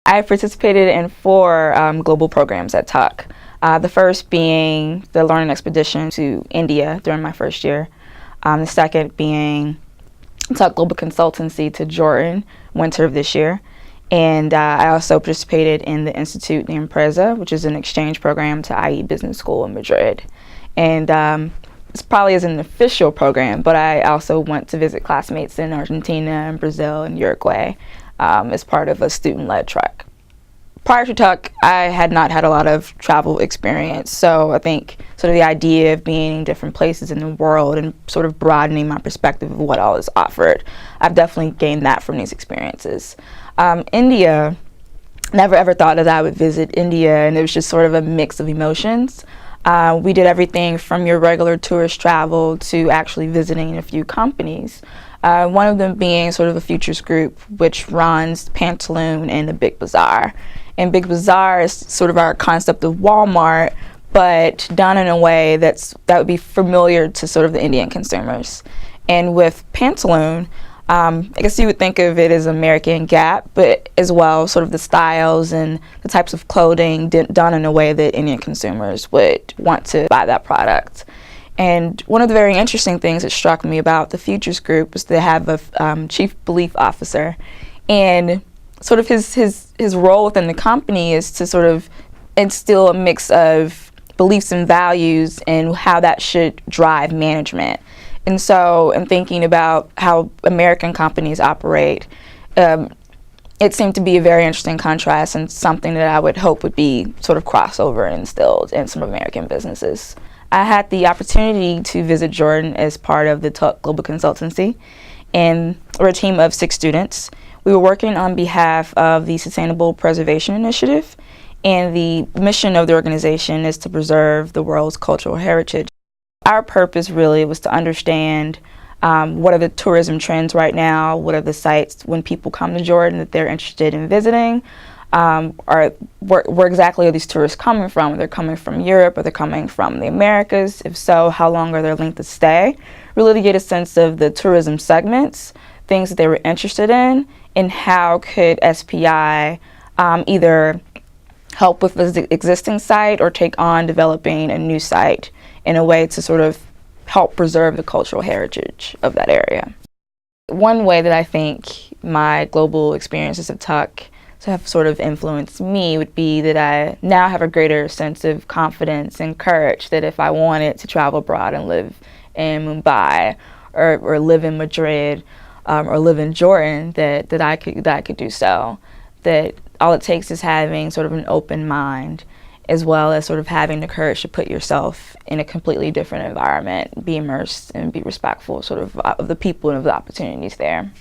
I participated in 4 global programs at Tuck. The first being the learning expedition to India during my first year. The second being Tuck Global Consultancy to Jordan, winter of this year. And I also participated in the Institute de Empresa, which is an exchange program to IE Business School in Madrid. And this probably isn't an official program, but I also went to visit classmates in Argentina and Brazil and Uruguay as part of a student-led trek. Prior to Tuck, I had not had a lot of travel experience, so I think sort of the idea of being in different places in the world and sort of broadening my perspective of what all is offered, I've definitely gained that from these experiences. India, never ever thought that I would visit India, and it was just sort of a mix of emotions. We did everything from your regular tourist travel to actually visiting a few companies. One of them being sort of a futures group which runs Pantaloon and the Big Bazaar. And Big Bazaar is sort of our concept of Walmart, but done in a way that would be familiar to sort of the Indian consumers. And with Pantaloon, I guess you would think of it as American Gap, but as well sort of the styles and the types of clothing done in a way that Indian consumers would want to buy that product. And one of the very interesting things that struck me about the Futures Group was to have a chief belief officer, and sort of his role within the company is to sort of instill a mix of beliefs and values and how that should drive management. And so in thinking about how American companies operate, it seemed to be a very interesting contrast and something that I would hope would be sort of crossover and instilled in some American businesses. I had the opportunity to visit Jordan as part of the Tuck Global Consultancy, and we're a team of 6 students. We were working on behalf of the Sustainable Preservation Initiative, and the mission of the organization is to preserve the world's cultural heritage. Our purpose really was to understand what are the tourism trends right now, what are the sites when people come to Jordan that they're interested in visiting, where exactly are these tourists coming from? Are they coming from Europe? Are they coming from the Americas? If so, how long are their length of stay? Really to get a sense of the tourism segments, things that they were interested in, and how could SPI either help with the existing site or take on developing a new site in a way to sort of help preserve the cultural heritage of that area. One way that I think my global experiences at Tuck have sort of influenced me would be that I now have a greater sense of confidence and courage that if I wanted to travel abroad and live in Mumbai or live in Madrid or live in Jordan, that I could do so. That all it takes is having sort of an open mind, as well as sort of having the courage to put yourself in a completely different environment, be immersed and be respectful sort of the people and of the opportunities there.